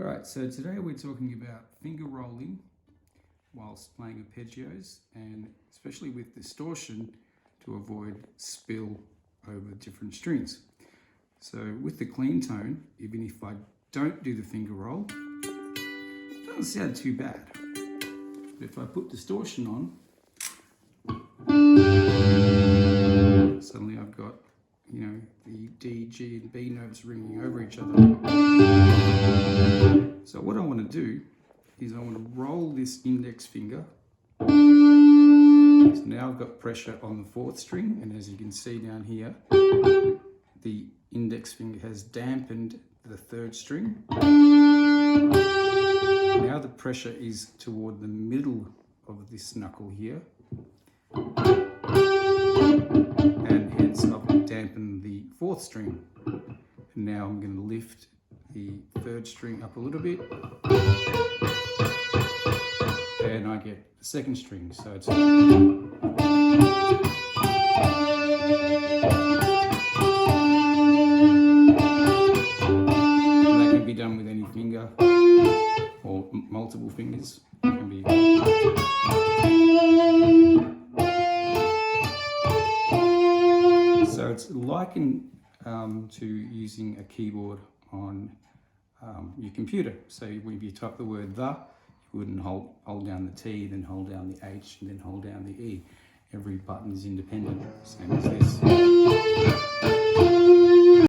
Alright, so today we're talking about finger rolling whilst playing arpeggios, and especially with distortion to avoid spill over different strings. So with the clean tone, even if I don't do the finger roll, it doesn't sound too bad. But if I put distortion on, suddenly I've got, the D, G and B notes ringing over each other. So what I want to do is I want to roll this index finger. So now I've got pressure on the fourth string, and as you can see down here, the index finger has dampened the third string. Now the pressure is toward the middle of this knuckle here, and hence I've dampened the fourth string. And now I'm going to lift the third string up a little bit, and I get the second string. So it's that can be done with any finger or multiple fingers. It can be so it's likened to using a keyboard on your computer. So when you type the word "the," you wouldn't hold down the T, then hold down the H, and then hold down the E. Every button is independent, same as this.